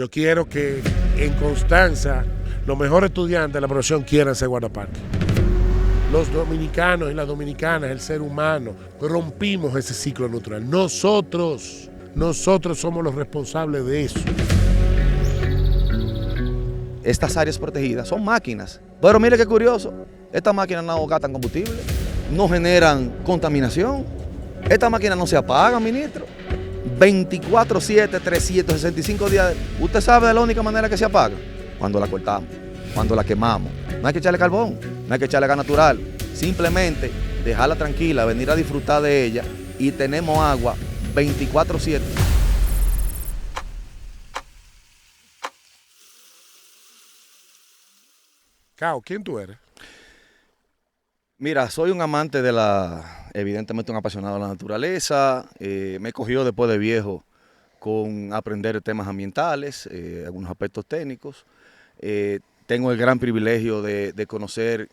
Yo quiero que en Constanza los mejores estudiantes de la profesión quieran ser guardaparques. Los dominicanos y las dominicanas, el ser humano, rompimos ese ciclo natural. Nosotros somos los responsables de eso. Estas áreas protegidas son máquinas. Pero mire qué curioso, estas máquinas no gastan combustible, no generan contaminación. Estas máquinas no se apagan, ministro. 24/7, 365 días. ¿Usted sabe de la única manera que se apaga? Cuando la cortamos, cuando la quemamos. No hay que echarle carbón, no hay que echarle gas natural. Simplemente dejarla tranquila, venir a disfrutar de ella y tenemos agua 24/7. Cao, ¿quién tú eres? Mira, soy un amante evidentemente un apasionado de la naturaleza. Me cogió después de viejo con aprender temas ambientales, algunos aspectos técnicos. Tengo el gran privilegio de conocer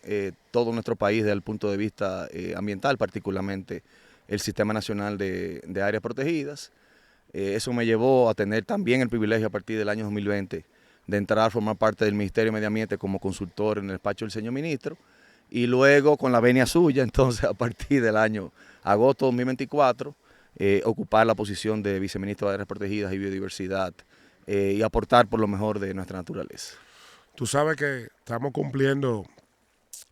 todo nuestro país desde el punto de vista ambiental, particularmente el Sistema Nacional de Áreas Protegidas. Eso me llevó a tener también el privilegio a partir del año 2020 de entrar a formar parte del Ministerio de Medio Ambiente como consultor en el despacho del señor ministro, y luego con la venia suya, entonces a partir del año agosto de 2024, ocupar la posición de viceministro de Áreas Protegidas y Biodiversidad y aportar por lo mejor de nuestra naturaleza. Tú sabes que estamos cumpliendo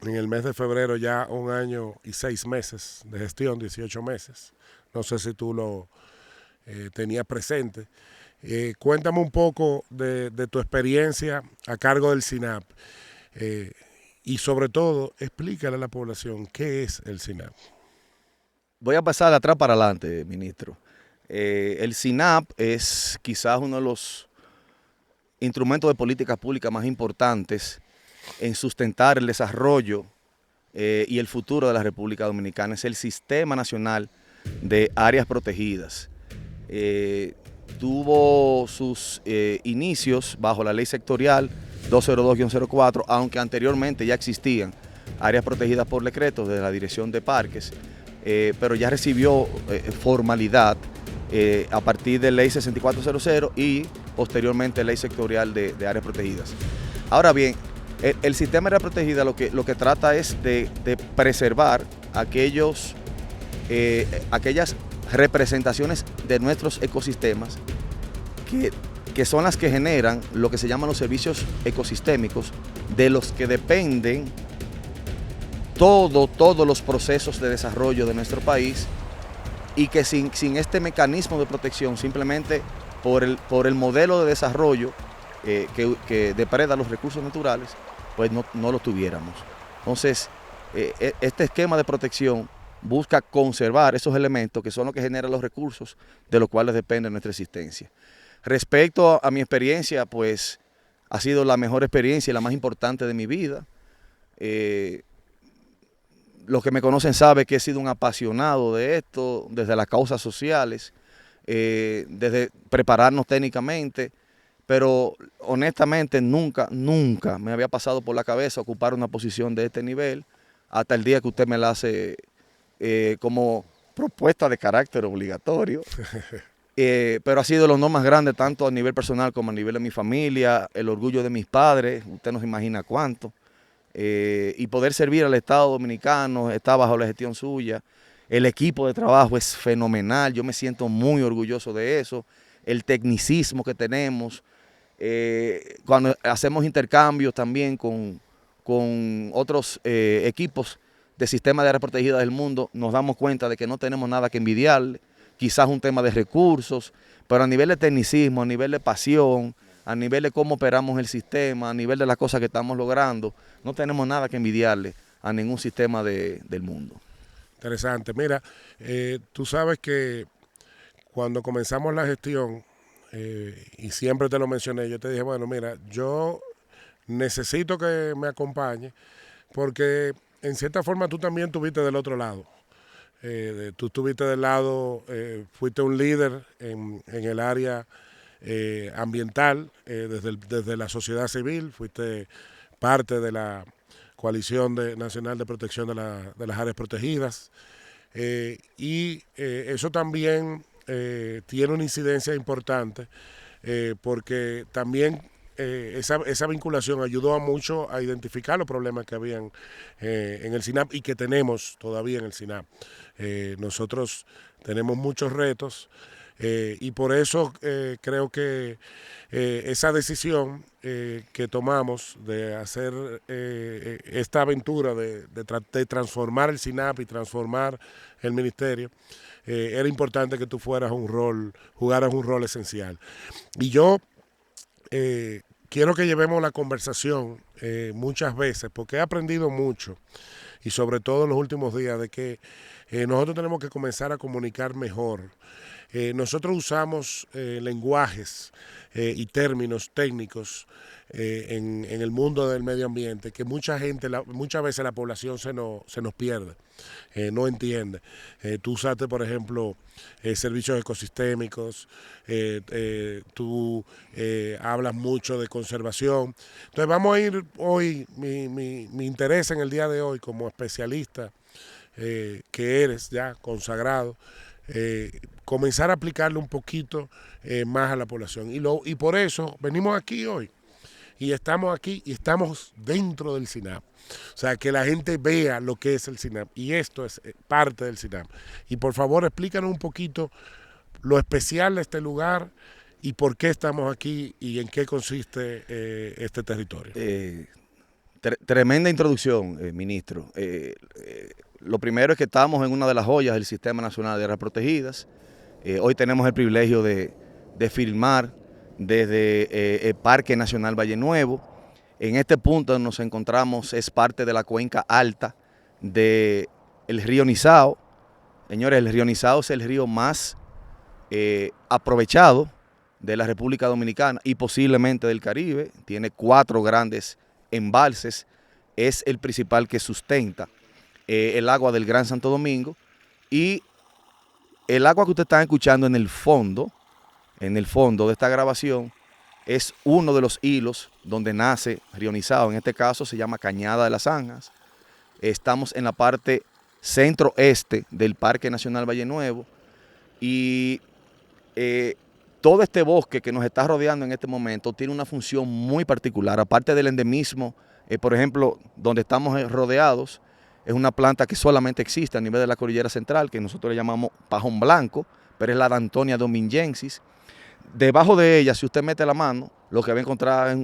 en el mes de febrero ya 1 año y 6 meses de gestión, 18 meses. No sé si tú lo tenías presente. Cuéntame un poco de tu experiencia a cargo del SINAP y sobre todo explícale a la población qué es el SINAP. Voy a pasar de atrás para adelante, ministro. El SINAP es quizás uno de los instrumentos de política pública más importantes en sustentar el desarrollo y el futuro de la República Dominicana. Es el Sistema Nacional de Áreas Protegidas. Tuvo sus inicios bajo la ley sectorial 202-04, aunque anteriormente ya existían áreas protegidas por decreto de la Dirección de Parques, pero ya recibió formalidad a partir de ley 6400 y posteriormente ley sectorial de áreas protegidas. Ahora bien, el sistema de áreas protegidas lo que trata es de preservar aquellas representaciones de nuestros ecosistemas que son las que generan lo que se llaman los servicios ecosistémicos, de los que dependen todos los procesos de desarrollo de nuestro país, y que sin este mecanismo de protección, simplemente por el modelo de desarrollo que depreda los recursos naturales, pues no lo tuviéramos. Entonces, este esquema de protección busca conservar esos elementos que son los que generan los recursos de los cuales depende nuestra existencia. Respecto a mi experiencia, pues ha sido la mejor experiencia y la más importante de mi vida. Los que me conocen saben que he sido un apasionado de esto, desde las causas sociales, desde prepararnos técnicamente, pero honestamente nunca me había pasado por la cabeza ocupar una posición de este nivel, hasta el día que usted me la hace como propuesta de carácter obligatorio. Pero ha sido el honor más grande, tanto a nivel personal como a nivel de mi familia, el orgullo de mis padres, usted no se imagina cuánto. Y poder servir al Estado Dominicano, está bajo la gestión suya. El equipo de trabajo es fenomenal, yo me siento muy orgulloso de eso. El tecnicismo que tenemos, cuando hacemos intercambios también con otros equipos de sistemas de áreas protegidas del mundo, nos damos cuenta de que no tenemos nada que envidiarle. Quizás un tema de recursos, pero a nivel de tecnicismo, a nivel de pasión, a nivel de cómo operamos el sistema, a nivel de las cosas que estamos logrando, no tenemos nada que envidiarle a ningún sistema del mundo. Interesante. Mira, tú sabes que cuando comenzamos la gestión, y siempre te lo mencioné, yo te dije, bueno, mira, yo necesito que me acompañe, porque en cierta forma tú también estuviste del otro lado. Tú estuviste del lado, fuiste un líder en el área ambiental, desde la sociedad civil, fuiste parte de la Coalición Nacional de Protección de las Áreas Protegidas, y eso también tiene una incidencia importante porque también esa vinculación ayudó a mucho a identificar los problemas que habían en el SINAP y que tenemos todavía en el SINAP. Nosotros tenemos muchos retos y por eso creo que esa decisión que tomamos de hacer esta aventura de transformar el SINAP y transformar el ministerio, era importante que tú jugaras un rol esencial. Y yo quiero que llevemos la conversación muchas veces, porque he aprendido mucho, y sobre todo en los últimos días, de que nosotros tenemos que comenzar a comunicar mejor. Nosotros usamos lenguajes y términos técnicos en el mundo del medio ambiente que muchas veces la población se nos pierde, no entiende. Tú usaste, por ejemplo, servicios ecosistémicos, tú hablas mucho de conservación. Entonces vamos a ir hoy, mi interés en el día de hoy como especialista que eres ya consagrado, comenzar a aplicarle un poquito más a la población. Y por eso venimos aquí hoy. Y estamos aquí y estamos dentro del SINAP. O sea, que la gente vea lo que es el SINAP. Y esto es parte del SINAP. Y por favor, explícanos un poquito lo especial de este lugar y por qué estamos aquí y en qué consiste este territorio. Tremenda introducción, ministro. Lo primero es que estamos en una de las joyas del Sistema Nacional de Áreas Protegidas. Hoy tenemos el privilegio de firmar desde el Parque Nacional Valle Nuevo. En este punto donde nos encontramos es parte de la cuenca alta del río Nizao. Señores, el río Nizao es el río más aprovechado de la República Dominicana y posiblemente del Caribe. Tiene 4 grandes embalses, es el principal que sustenta el agua del Gran Santo Domingo, y el agua que ustedes están escuchando en el fondo de esta grabación es uno de los hilos donde nace Río Nizao. En este caso se llama Cañada de las Zanjas. Estamos en la parte centro-este del Parque Nacional Valle Nuevo y todo este bosque que nos está rodeando en este momento tiene una función muy particular. Aparte del endemismo, por ejemplo, donde estamos rodeados, es una planta que solamente existe a nivel de la cordillera central, que nosotros le llamamos pajón blanco, pero es la Dantonia domingensis. Debajo de ella, si usted mete la mano, lo que va a encontrar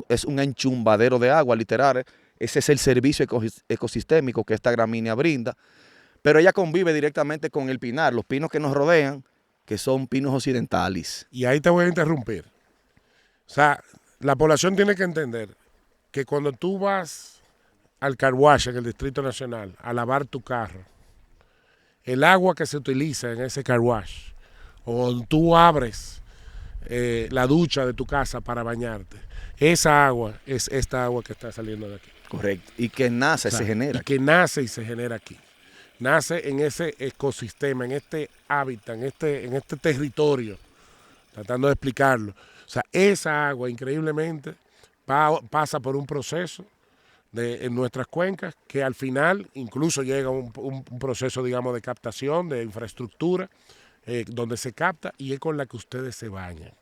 es un enchumbadero de agua, literal. Ese es el servicio ecosistémico que esta gramínea brinda. Pero ella convive directamente con el pinar, los pinos que nos rodean, que son pinos occidentales. Y ahí te voy a interrumpir. O sea, la población tiene que entender que cuando tú vas al car wash en el Distrito Nacional a lavar tu carro, el agua que se utiliza en ese car wash, o tú abres la ducha de tu casa para bañarte, esa agua es esta agua que está saliendo de aquí. Correcto. Y que nace, se genera. Y que nace y se genera aquí. Nace en ese ecosistema, en este hábitat, en este territorio, tratando de explicarlo. O sea, esa agua increíblemente pasa por un proceso en nuestras cuencas que al final incluso llega a un proceso, digamos, de captación, de infraestructura, donde se capta y es con la que ustedes se bañan.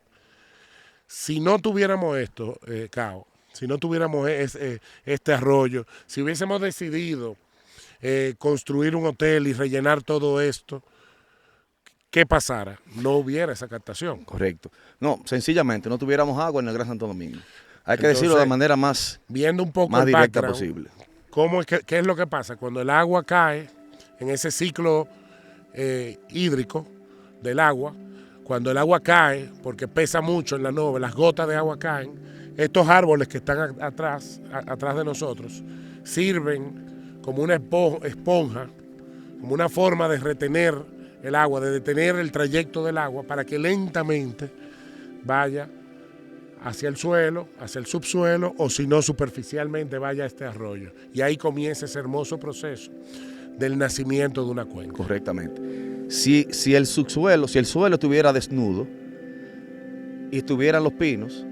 Si no tuviéramos esto, Cao, si no tuviéramos este arroyo, si hubiésemos decidido construir un hotel y rellenar todo esto, ¿qué pasara? No hubiera esa captación. Correcto. No, sencillamente no tuviéramos agua en el Gran Santo Domingo. Hay que decirlo de manera más, viendo un poco más directa posible. ¿Qué es lo que pasa? Cuando el agua cae en ese ciclo hídrico del agua, cuando el agua cae, porque pesa mucho en la nube, las gotas de agua caen, estos árboles que están atrás de nosotros, sirven como una esponja, como una forma de retener el agua, de detener el trayecto del agua para que lentamente vaya hacia el suelo, hacia el subsuelo, o si no, superficialmente vaya a este arroyo. Y ahí comienza ese hermoso proceso del nacimiento de una cuenca. Correctamente. Si el suelo estuviera desnudo y estuvieran los pinos,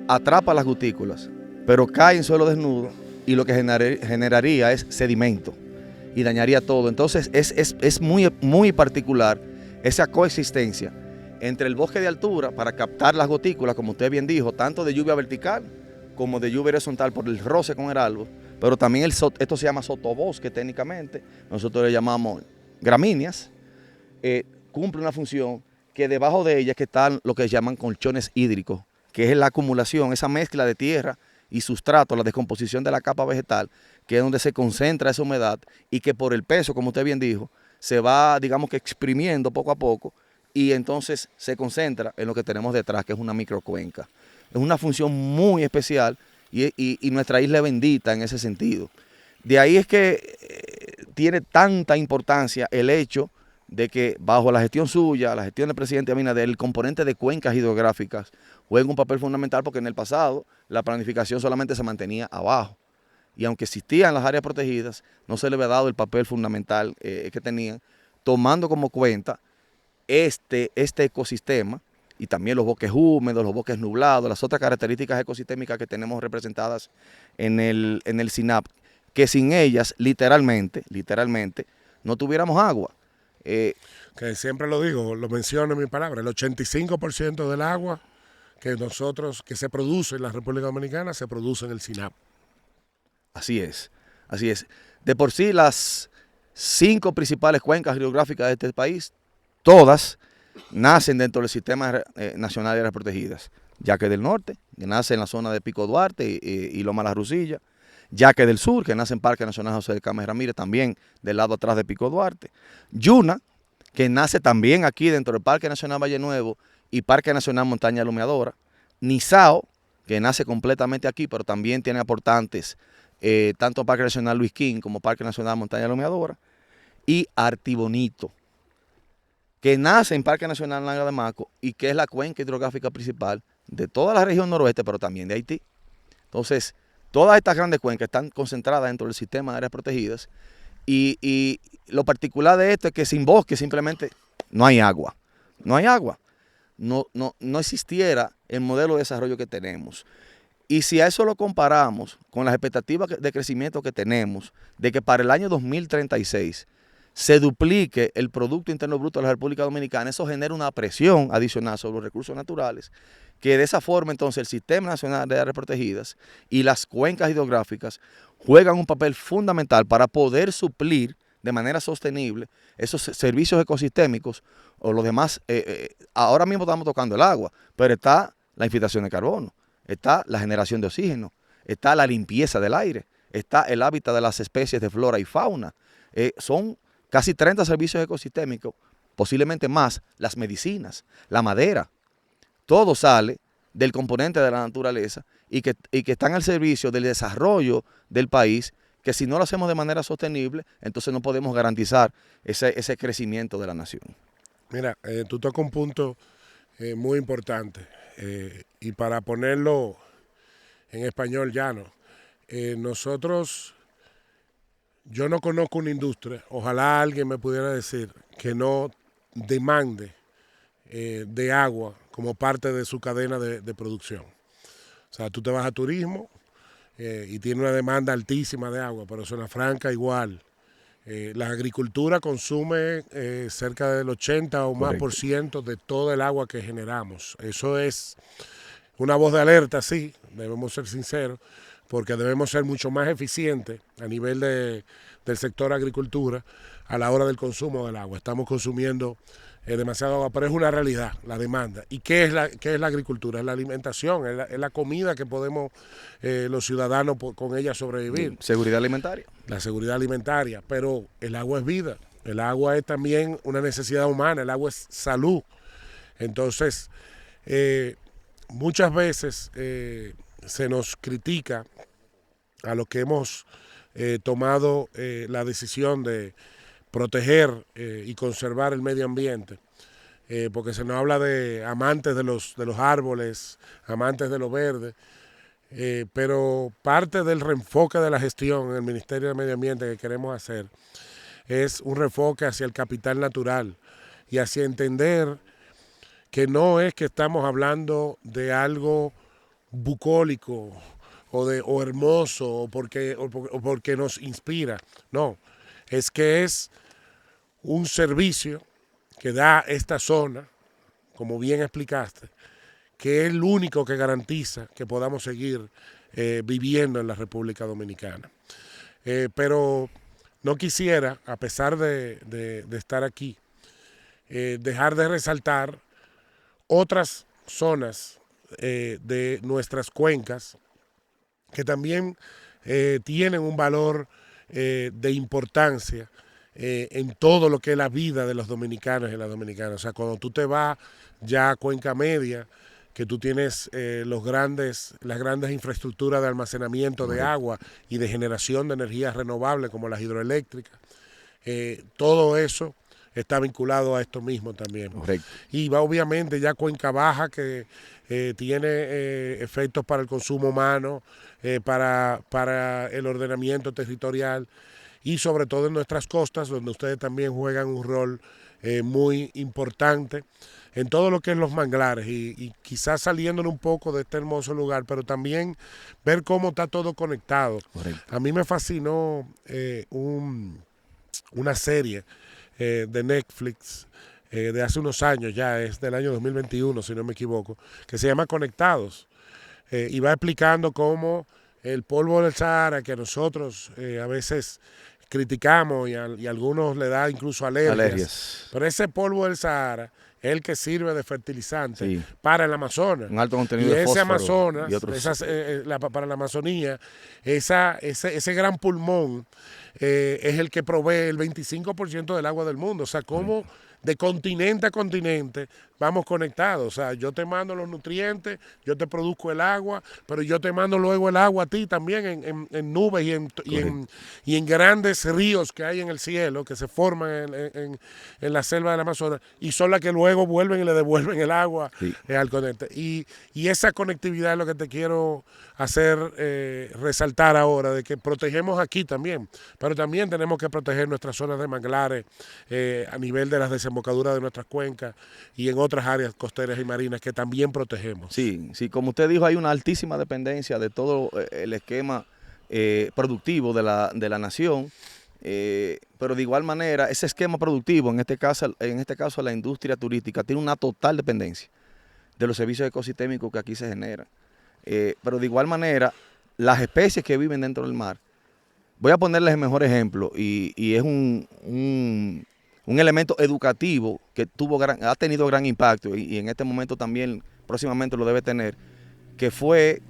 atrapa las gotículas, pero cae en suelo desnudo y lo que generaría es sedimento y dañaría todo. Entonces es muy, muy particular esa coexistencia entre el bosque de altura para captar las gotículas, como usted bien dijo, tanto de lluvia vertical como de lluvia horizontal por el roce con el árbol, pero también esto se llama sotobosque técnicamente, nosotros le llamamos gramíneas, cumple una función que debajo de ella que están lo que llaman colchones hídricos, que es la acumulación, esa mezcla de tierra y sustrato, la descomposición de la capa vegetal, que es donde se concentra esa humedad y que por el peso, como usted bien dijo, se va, digamos que exprimiendo poco a poco y entonces se concentra en lo que tenemos detrás, que es una microcuenca. Es una función muy especial y nuestra isla es bendita en ese sentido. De ahí es que tiene tanta importancia el hecho de que bajo la gestión suya, la gestión del presidente Abinader, el componente de cuencas hidrográficas juega un papel fundamental porque en el pasado la planificación solamente se mantenía abajo. Y aunque existían las áreas protegidas, no se le había dado el papel fundamental que tenían, tomando como cuenta este ecosistema y también los bosques húmedos, los bosques nublados, las otras características ecosistémicas que tenemos representadas en el SINAP, que sin ellas, literalmente, no tuviéramos agua. Que siempre lo digo, lo menciono en mi palabra, el 85% del agua que se produce en la República Dominicana se produce en el SINAP. Así es, así es. De por sí, las 5 principales cuencas hidrográficas de este país, todas nacen dentro del Sistema Nacional de Áreas Protegidas. Yaque del Norte, que nace en la zona de Pico Duarte y Loma La Rusilla. Yaque del Sur, que nace en Parque Nacional José de Cames Ramírez, también del lado atrás de Pico Duarte. Yuna, que nace también aquí dentro del Parque Nacional Valle Nuevo y Parque Nacional Montaña Lumeadora. Nizao, que nace completamente aquí, pero también tiene aportantes tanto Parque Nacional Luis King como Parque Nacional Montaña Lumeadora. Y Artibonito, que nace en Parque Nacional Nanga de Maco y que es la cuenca hidrográfica principal de toda la región noroeste, pero también de Haití. Entonces, todas estas grandes cuencas están concentradas dentro del sistema de áreas protegidas y lo particular de esto es que sin bosque simplemente no hay agua. No hay agua. No existiera el modelo de desarrollo que tenemos. Y si a eso lo comparamos con las expectativas de crecimiento que tenemos, de que para el año 2036 se duplique el Producto Interno Bruto de la República Dominicana, eso genera una presión adicional sobre los recursos naturales, que de esa forma entonces el Sistema Nacional de Áreas Protegidas y las cuencas hidrográficas juegan un papel fundamental para poder suplir de manera sostenible esos servicios ecosistémicos o los demás. Ahora mismo estamos tocando el agua, pero está la infiltración de carbono, está la generación de oxígeno, está la limpieza del aire, está el hábitat de las especies de flora y fauna. Son casi 30 servicios ecosistémicos, posiblemente más, las medicinas, la madera. Todo sale del componente de la naturaleza y que están al servicio del desarrollo del país, que si no lo hacemos de manera sostenible, entonces no podemos garantizar ese crecimiento de la nación. Mira, tú tocas un punto muy importante y para ponerlo en español llano, yo no conozco una industria, ojalá alguien me pudiera decir que no demande de agua como parte de su cadena de producción. O sea, tú te vas a turismo y tiene una demanda altísima de agua, pero Zona Franca igual. La agricultura consume cerca del 80 o más por ciento de todo el agua que generamos. Eso es una voz de alerta, sí, debemos ser sinceros, porque debemos ser mucho más eficientes a nivel del sector agricultura a la hora del consumo del agua. Estamos consumiendo demasiado agua, pero es una realidad, la demanda. ¿Y qué es la agricultura? Es la alimentación, es la comida que podemos los ciudadanos con ella sobrevivir. Seguridad alimentaria. La seguridad alimentaria, pero el agua es vida, el agua es también una necesidad humana, el agua es salud. Entonces, muchas veces se nos critica a los que hemos tomado la decisión de proteger y conservar el medio ambiente, porque se nos habla de amantes de los árboles, amantes de lo verde, pero parte del reenfoque de la gestión en el Ministerio de Medio Ambiente que queremos hacer es un reenfoque hacia el capital natural y hacia entender que no es que estamos hablando de algo bucólico o hermoso o porque nos inspira, no, es que es un servicio que da esta zona como bien explicaste, que es el único que garantiza que podamos seguir viviendo en la República Dominicana. Pero no quisiera, a pesar de estar aquí, dejar de resaltar otras zonas de nuestras cuencas que también tienen un valor de importancia en todo lo que es la vida de los dominicanos y las dominicanas. O sea, cuando tú te vas ya a Cuenca Media, que tú tienes las grandes infraestructuras de almacenamiento de agua y de generación de energías renovables como las hidroeléctricas, todo eso está vinculado a esto mismo también. Correcto. Y va obviamente ya Cuenca Baja, que tiene efectos para el consumo humano, para el ordenamiento territorial y sobre todo en nuestras costas, donde ustedes también juegan un rol muy importante en todo lo que es los manglares y quizás saliéndonos un poco de este hermoso lugar, pero también ver cómo está todo conectado. Correcto. A mí me fascinó una serie de Netflix de hace unos años, ya es del año 2021 si no me equivoco, que se llama Conectados, y va explicando cómo el polvo del Sahara, que nosotros a veces criticamos y a algunos le da incluso alergias, pero ese polvo del Sahara es el que sirve de fertilizante para el Amazonas. Un alto contenido y de ese fósforo Amazonas, y otros. para la Amazonía, ese gran pulmón es el que provee el 25% del agua del mundo. O sea, cómo de continente a continente vamos conectados. O sea, yo te mando los nutrientes, yo te produzco el agua, pero yo te mando luego el agua a ti también en nubes y en grandes ríos que hay en el cielo, que se forman en la selva del Amazonas, y son las que luego vuelven y le devuelven el agua al continente. Y esa conectividad es lo que te quiero hacer resaltar ahora, de que protegemos aquí también, pero también tenemos que proteger nuestras zonas de manglares a nivel de las desembocaduras de nuestras cuencas y en otras áreas costeras y marinas que también protegemos. Sí, como usted dijo, hay una altísima dependencia de todo el esquema productivo de la nación, pero de igual manera ese esquema productivo, en este caso la industria turística, tiene una total dependencia de los servicios ecosistémicos que aquí se generan. Pero de igual manera, las especies que viven dentro del mar, voy a ponerles el mejor ejemplo, y es un elemento educativo que ha tenido gran impacto y en este momento también próximamente lo debe tener, que fue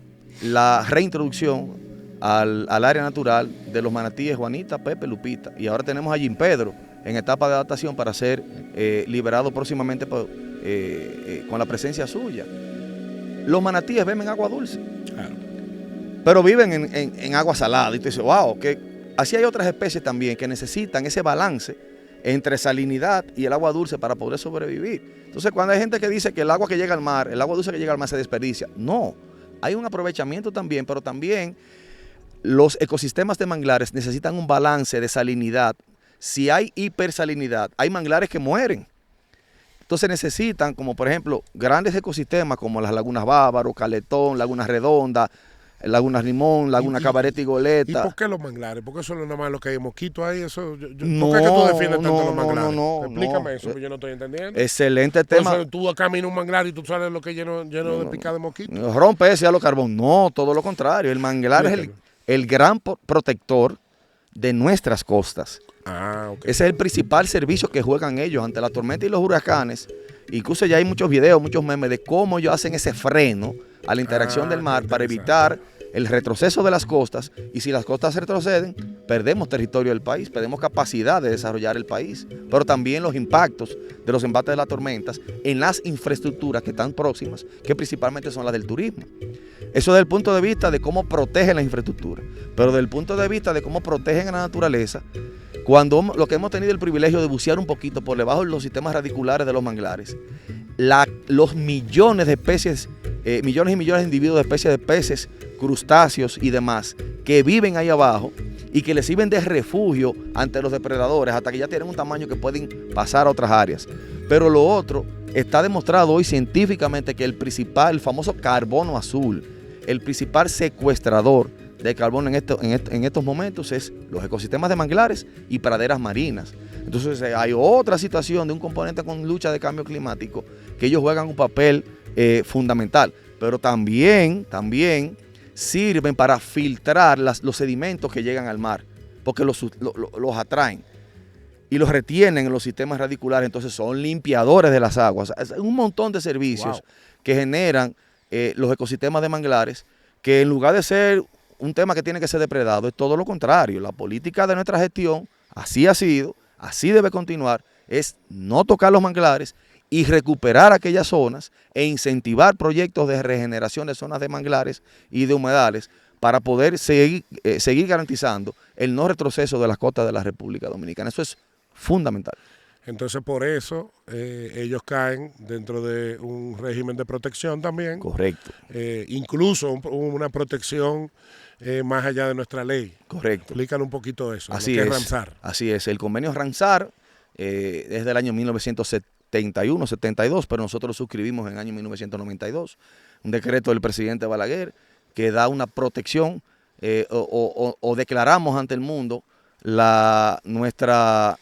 la reintroducción al área natural de los manatíes Juanita, Pepe, Lupita, y ahora tenemos a Jim Pedro en etapa de adaptación para ser liberado próximamente con la presencia suya. Los manatíes beben agua dulce, claro, pero viven en agua salada, y tú dices, wow, que así hay otras especies también que necesitan ese balance entre salinidad y el agua dulce para poder sobrevivir. Entonces, cuando hay gente que dice que el agua que llega al mar, el agua dulce que llega al mar se desperdicia, no, hay un aprovechamiento también, pero también los ecosistemas de manglares necesitan un balance de salinidad. Si hay hipersalinidad, hay manglares que mueren. Entonces necesitan, como por ejemplo, grandes ecosistemas como las lagunas Bávaro, Caletón, Laguna Redonda, Laguna Limón, Laguna Cabarete y Goleta. ¿Y por qué los manglares? ¿Por qué eso no es nada más lo que hay mosquitos ahí? Eso, ¿por qué es que tú defiendes tanto los manglares? Explícame eso, que yo no estoy entendiendo. Excelente tema. Entonces, tú caminas un manglar y tú sabes lo que es lleno de picada de mosquitos. Rompe ese halo carbón. No, todo lo contrario. El manglar es el gran protector de nuestras costas. Okay. Ese es el principal servicio que juegan ellos ante la tormenta y los huracanes. Incluso ya hay muchos videos, muchos memes de cómo ellos hacen ese freno a la interacción del mar para evitar el retroceso de las costas, y si las costas retroceden, perdemos territorio del país, perdemos capacidad de desarrollar el país, pero también los impactos de los embates de las tormentas en las infraestructuras que están próximas, que principalmente son las del turismo. Eso desde el punto de vista de cómo protegen la infraestructura, pero desde el punto de vista de cómo protegen a la naturaleza, cuando lo que hemos tenido el privilegio de bucear un poquito por debajo de los sistemas radiculares de los manglares, los millones de especies, millones y millones de individuos de especies de peces, crustáceos y demás que viven ahí abajo y que les sirven de refugio ante los depredadores hasta que ya tienen un tamaño que pueden pasar a otras áreas. Pero lo otro, está demostrado hoy científicamente que el famoso carbono azul, el principal secuestrador de carbono en estos momentos es los ecosistemas de manglares y praderas marinas. Entonces hay otra situación de un componente con lucha de cambio climático que ellos juegan un papel fundamental, pero también sirven para filtrar los sedimentos que llegan al mar, porque los atraen y los retienen en los sistemas radiculares, entonces son limpiadores de las aguas. Es un montón de servicios que generan los ecosistemas de manglares, que en lugar de ser un tema que tiene que ser depredado, es todo lo contrario. La política de nuestra gestión, así ha sido, así debe continuar, es no tocar los manglares y recuperar aquellas zonas e incentivar proyectos de regeneración de zonas de manglares y de humedales para poder seguir garantizando el no retroceso de las costas de la República Dominicana. Eso es fundamental. Entonces, por eso ellos caen dentro de un régimen de protección también. Correcto. Incluso una protección más allá de nuestra ley. Correcto. Explícanos un poquito eso. Así lo que es. Ramsar. Así es. El convenio Ramsar es del año 1971, 72, pero nosotros suscribimos en el año 1992 un decreto del presidente Balaguer que da una protección o declaramos ante el mundo nuestra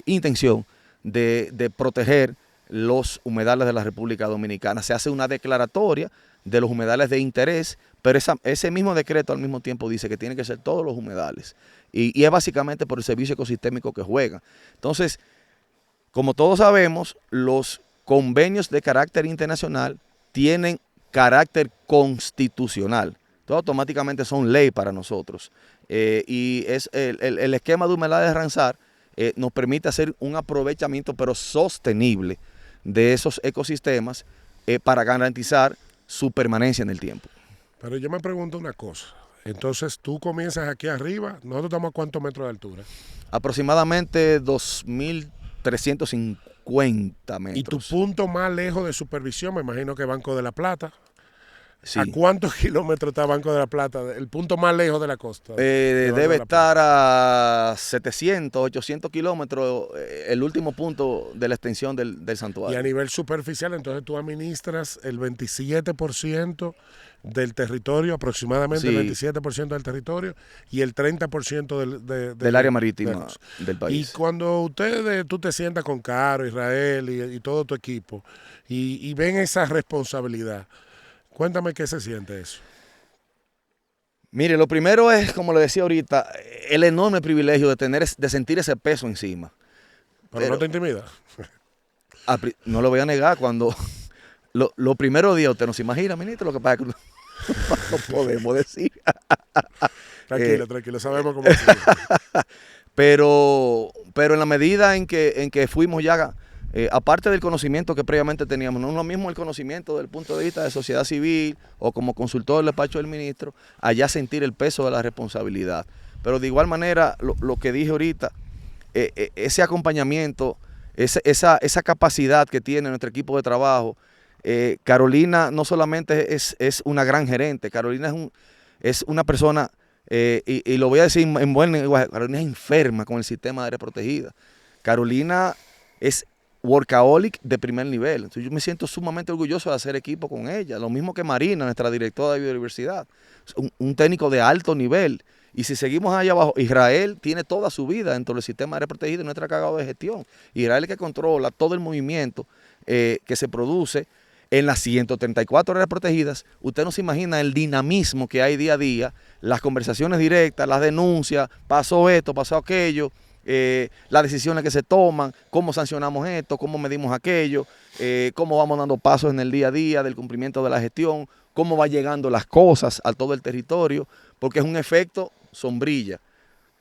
intención de proteger los humedales de la República Dominicana. Se hace una declaratoria de los humedales de interés, pero ese mismo decreto al mismo tiempo dice que tienen que ser todos los humedales. Y es básicamente por el servicio ecosistémico que juega. Entonces, como todos sabemos, los convenios de carácter internacional tienen carácter constitucional. Entonces, automáticamente son ley para nosotros. Y es el esquema de humedales de Ramsar nos permite hacer un aprovechamiento pero sostenible de esos ecosistemas para garantizar su permanencia en el tiempo. Pero yo me pregunto una cosa. Entonces tú comienzas aquí arriba, nosotros estamos a ¿cuántos metros de altura? Aproximadamente 2.350 metros. ¿Y tu punto más lejos de supervisión? Me imagino que Banco de la Plata. Sí. ¿A cuántos kilómetros está Banco de la Plata? El punto más lejos de la costa. Debe estar a 700, 800 kilómetros, el último punto de la extensión del santuario. Y a nivel superficial, entonces tú administras el 27% del territorio, aproximadamente Sí. el 27% del territorio y el 30% del área marítima del Y país. cuando tú te sientas con Caro, Israel y todo tu equipo y ven esa responsabilidad, cuéntame qué se siente eso. Mire, lo primero es, como le decía ahorita, el enorme privilegio de sentir ese peso encima. Pero no te intimida. No lo voy a negar, cuando los primeros días usted no se imagina, ministro, lo que pasa es que no podemos decir. Tranquilo, sabemos cómo es. Pero en la medida en que fuimos ya, aparte del conocimiento que previamente teníamos, no es lo mismo el conocimiento desde el punto de vista de sociedad civil o como consultor del despacho del ministro, allá sentir el peso de la responsabilidad. Pero de igual manera, lo que dije ahorita, ese acompañamiento, esa capacidad que tiene nuestro equipo de trabajo, Carolina no solamente es una gran gerente, Carolina es una persona, y lo voy a decir en buen lenguaje, Carolina es enferma con el sistema de área protegida. Carolina es workaholic de primer nivel. Entonces yo me siento sumamente orgulloso de hacer equipo con ella. Lo mismo que Marina, nuestra directora de biodiversidad. Un técnico de alto nivel. Y si seguimos allá abajo, Israel tiene toda su vida dentro del sistema de área protegida y nuestra cagada de gestión. Israel es el que controla todo el movimiento que se produce en las 134 áreas protegidas. Usted no se imagina el dinamismo que hay día a día, las conversaciones directas, las denuncias, pasó esto, pasó aquello, las decisiones que se toman, cómo sancionamos esto, cómo medimos aquello, cómo vamos dando pasos en el día a día del cumplimiento de la gestión, cómo va llegando las cosas a todo el territorio, porque es un efecto sombrilla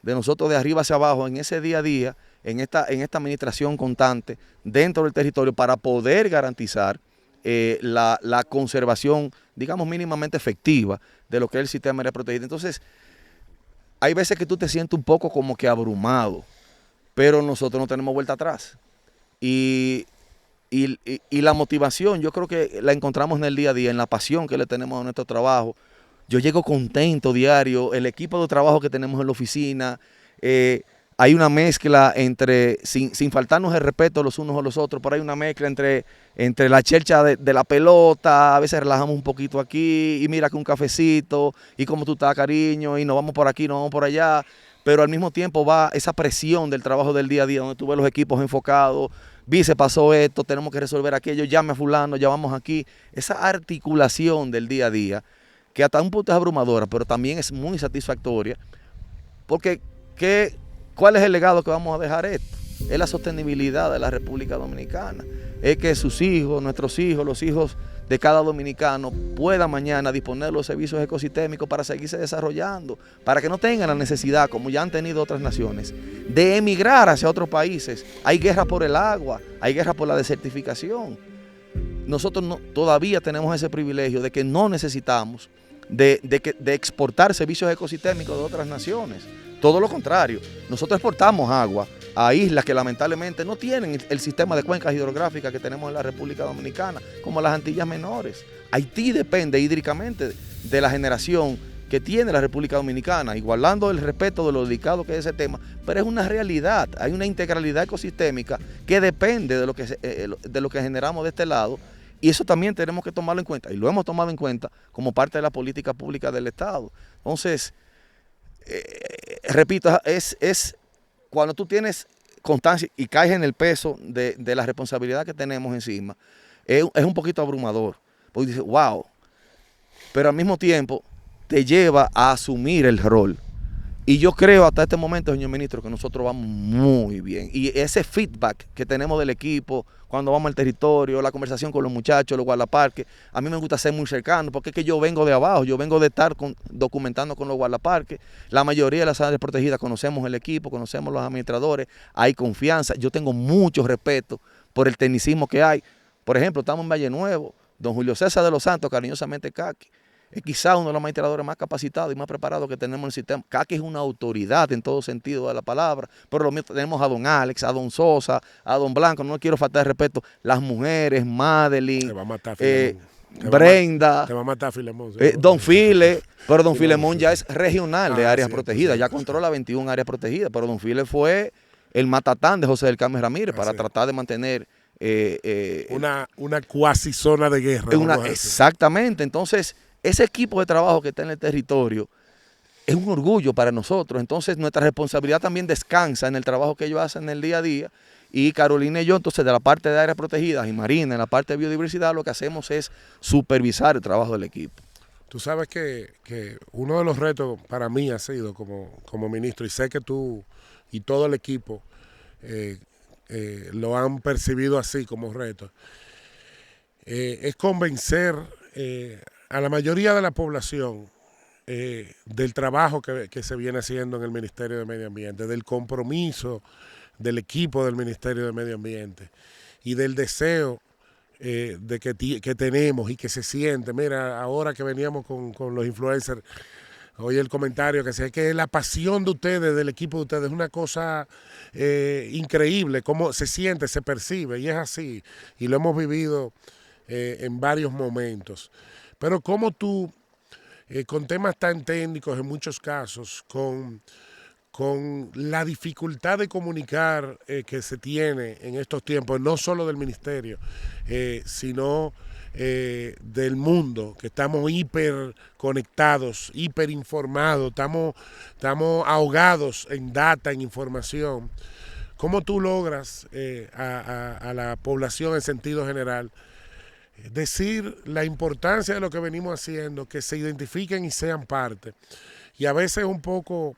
de nosotros de arriba hacia abajo en ese día a día, en esta administración constante dentro del territorio para poder garantizar la conservación, digamos, mínimamente efectiva de lo que es el sistema de área protegida. Entonces, hay veces que tú te sientes un poco como que abrumado, pero nosotros no tenemos vuelta atrás. Y la motivación, yo creo que la encontramos en el día a día, en la pasión que le tenemos a nuestro trabajo. Yo llego contento diario, el equipo de trabajo que tenemos en la oficina, hay una mezcla entre, sin faltarnos el respeto los unos a los otros, pero hay una mezcla entre la chercha de la pelota, a veces relajamos un poquito aquí, y mira que un cafecito, y cómo tú estás, cariño, y nos vamos por aquí, nos vamos por allá, pero al mismo tiempo va esa presión del trabajo del día a día, donde tú ves los equipos enfocados, se pasó esto, tenemos que resolver aquello, llame a fulano, ya vamos aquí, esa articulación del día a día, que hasta un punto es abrumadora, pero también es muy satisfactoria, porque ¿cuál es el legado que vamos a dejar esto? Es la sostenibilidad de la República Dominicana. Es que sus hijos, nuestros hijos, los hijos de cada dominicano puedan mañana disponer de los servicios ecosistémicos para seguirse desarrollando, para que no tengan la necesidad, como ya han tenido otras naciones, de emigrar hacia otros países. Hay guerra por el agua, hay guerra por la desertificación. Nosotros todavía tenemos ese privilegio de que no necesitamos de exportar servicios ecosistémicos de otras naciones. Todo lo contrario, nosotros exportamos agua a islas que lamentablemente no tienen el sistema de cuencas hidrográficas que tenemos en la República Dominicana, como las Antillas Menores. Haití depende hídricamente de la generación que tiene la República Dominicana, igualando el respeto de lo delicado que es ese tema, pero es una realidad, hay una integralidad ecosistémica que depende de lo que generamos de este lado, y eso también tenemos que tomarlo en cuenta, y lo hemos tomado en cuenta como parte de la política pública del Estado. Entonces, repito, es cuando tú tienes constancia y caes en el peso de la responsabilidad que tenemos encima, es un poquito abrumador, porque dices, wow, pero al mismo tiempo te lleva a asumir el rol. Y yo creo hasta este momento, señor ministro, que nosotros vamos muy bien. Y ese feedback que tenemos del equipo, cuando vamos al territorio, la conversación con los muchachos, los guardaparques, a mí me gusta ser muy cercano, porque es que yo vengo de abajo, yo vengo de estar documentando con los guardaparques. La mayoría de las áreas protegidas conocemos el equipo, conocemos los administradores, hay confianza. Yo tengo mucho respeto por el tecnicismo que hay. Por ejemplo, estamos en Valle Nuevo, don Julio César de los Santos, cariñosamente Caqui, es quizá uno de los administradores más capacitados y más preparados que tenemos en el sistema. Caqui es una autoridad en todo sentido de la palabra, pero lo mismo tenemos a don Alex, a don Sosa, a don Blanco, no quiero faltar de respeto, las mujeres, Madeline, Te va a matar, Brenda, te va a matar Filemón. don File, pero don Filemón ya es regional de áreas protegidas, ya controla 21 áreas protegidas, pero don File fue el matatán de José del Carmen Ramírez para tratar de mantener una cuasi zona de guerra. Exactamente, entonces ese equipo de trabajo que está en el territorio es un orgullo para nosotros. Entonces nuestra responsabilidad también descansa en el trabajo que ellos hacen en el día a día. Y Carolina y yo, entonces, de la parte de áreas protegidas y marina, en la parte de biodiversidad, lo que hacemos es supervisar el trabajo del equipo. Tú sabes que uno de los retos para mí ha sido como ministro, y sé que tú y todo el equipo lo han percibido así como reto, es convencer a la mayoría de la población del trabajo que se viene haciendo en el Ministerio de Medio Ambiente, del compromiso del equipo del Ministerio de Medio Ambiente y del deseo que tenemos y que se siente. Mira, ahora que veníamos con los influencers, oye el comentario que sé que la pasión de ustedes, del equipo de ustedes, es una cosa increíble, cómo se siente, se percibe, y es así, y lo hemos vivido en varios momentos. Pero cómo tú, con temas tan técnicos en muchos casos, con la dificultad de comunicar que se tiene en estos tiempos, no solo del ministerio, sino del mundo, que estamos hiper conectados, hiper informados, estamos ahogados en data, en información. ¿Cómo tú logras a la población en sentido general decir la importancia de lo que venimos haciendo, que se identifiquen y sean parte? Y a veces un poco,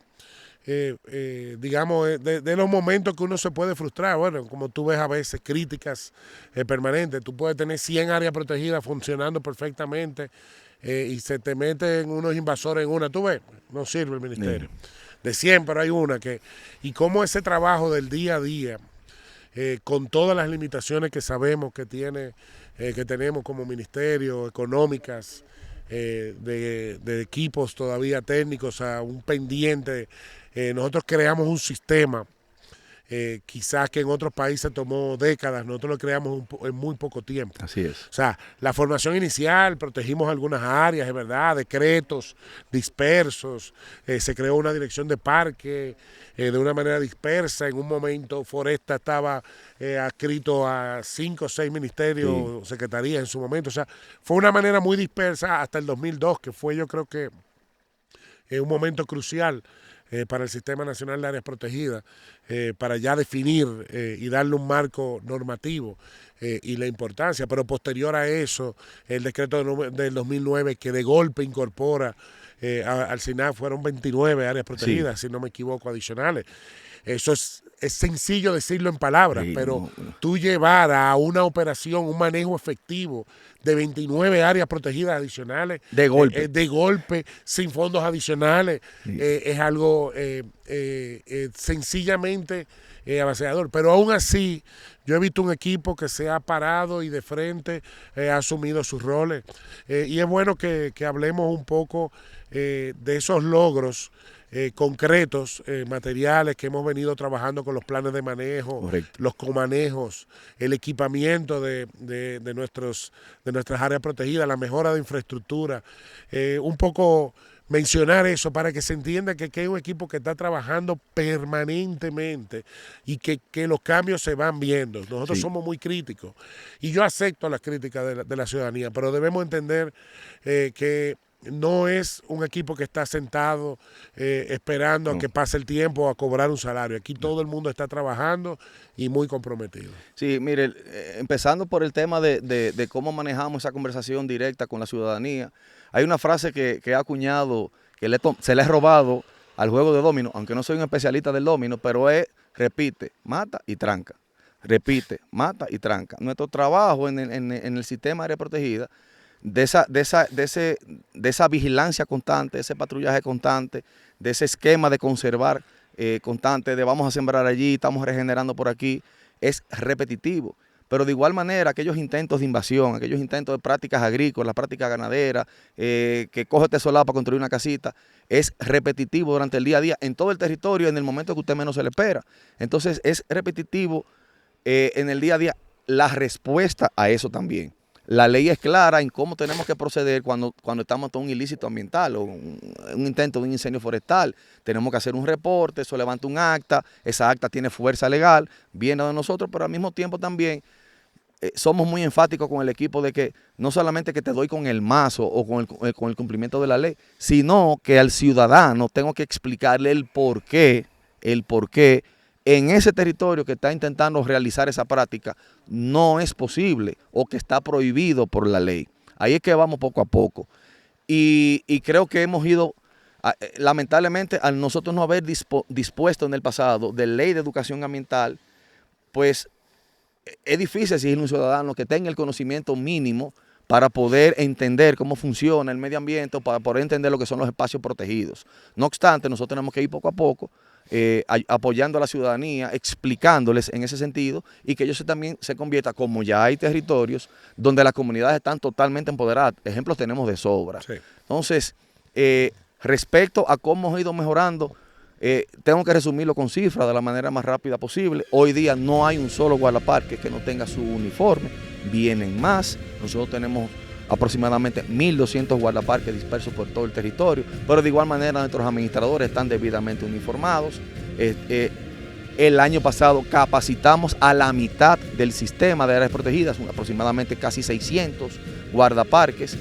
digamos, de los momentos que uno se puede frustrar. Bueno, como tú ves a veces críticas permanentes, tú puedes tener 100 áreas protegidas funcionando perfectamente y se te meten unos invasores en una. Tú ves, no sirve el ministerio. De 100, pero hay una que... Y cómo ese trabajo del día a día, con todas las limitaciones que sabemos que tenemos como ministerio, económicas, de equipos todavía técnicos, a un pendiente. Nosotros creamos un sistema quizás que en otros países tomó décadas, nosotros lo creamos en muy poco tiempo. Así es. O sea, la formación inicial, protegimos algunas áreas, es verdad, decretos dispersos, se creó una dirección de parque de una manera dispersa. En un momento Foresta estaba adscrito a 5 o 6 ministerios, sí, secretarías en su momento. O sea, fue una manera muy dispersa hasta el 2002, que fue, yo creo que un momento crucial para el Sistema Nacional de Áreas Protegidas, para ya definir y darle un marco normativo y la importancia. Pero posterior a eso, el decreto del 2009, que de golpe incorpora al SINAP, fueron 29 áreas protegidas, sí, si no me equivoco, adicionales. Eso es sencillo decirlo en palabras, sí, pero tú llevar a una operación, un manejo efectivo de 29 áreas protegidas adicionales, de golpe, sin fondos adicionales, sí, es algo sencillamente avasallador. Pero aún así, yo he visto un equipo que se ha parado y de frente ha asumido sus roles. Y es bueno que hablemos un poco de esos logros concretos, materiales que hemos venido trabajando con los planes de manejo, correcto, los comanejos, el equipamiento de nuestras áreas protegidas, la mejora de infraestructura, un poco mencionar eso para que se entienda que hay un equipo que está trabajando permanentemente y que los cambios se van viendo. Nosotros, sí, somos muy críticos y yo acepto las críticas de la ciudadanía, pero debemos entender que no es un equipo que está sentado esperando a que pase el tiempo a cobrar un salario. Aquí todo el mundo está trabajando y muy comprometido. Sí, mire, empezando por el tema de cómo manejamos esa conversación directa con la ciudadanía, hay una frase que ha acuñado, que se le ha robado al juego de dominó, aunque no soy un especialista del dominó, pero es: repite, mata y tranca. Repite, mata y tranca. Nuestro trabajo en el sistema de área protegida, de esa vigilancia constante, ese patrullaje constante, de ese esquema de conservar constante, de vamos a sembrar allí, estamos regenerando por aquí, es repetitivo. Pero de igual manera, aquellos intentos de invasión, aquellos intentos de prácticas agrícolas, prácticas ganaderas, que cógete solado para construir una casita, es repetitivo durante el día a día en todo el territorio en el momento que usted menos se le espera. Entonces es repetitivo en el día a día la respuesta a eso también. La ley es clara en cómo tenemos que proceder cuando estamos ante un ilícito ambiental o un intento de un incendio forestal. Tenemos que hacer un reporte, eso levanta un acta, esa acta tiene fuerza legal, viene de nosotros, pero al mismo tiempo también somos muy enfáticos con el equipo de que no solamente que te doy con el mazo o con el cumplimiento de la ley, sino que al ciudadano tengo que explicarle el por qué en ese territorio que está intentando realizar esa práctica no es posible o que está prohibido por la ley. Ahí es que vamos poco a poco. Y creo que hemos ido, lamentablemente, al nosotros no haber dispuesto en el pasado de ley de educación ambiental, pues es difícil exigirle a un ciudadano que tenga el conocimiento mínimo para poder entender cómo funciona el medio ambiente o para poder entender lo que son los espacios protegidos. No obstante, nosotros tenemos que ir poco a poco apoyando a la ciudadanía, explicándoles en ese sentido y que ellos también se conviertan, como ya hay territorios donde las comunidades están totalmente empoderadas. Ejemplos tenemos de sobra. Sí. Entonces, respecto a cómo hemos ido mejorando, tengo que resumirlo con cifras de la manera más rápida posible. Hoy día no hay un solo guardaparque que no tenga su uniforme, vienen más. Nosotros tenemos aproximadamente 1.200 guardaparques dispersos por todo el territorio, pero de igual manera nuestros administradores están debidamente uniformados. El año pasado capacitamos a la mitad del sistema de áreas protegidas, aproximadamente casi 600 guardaparques.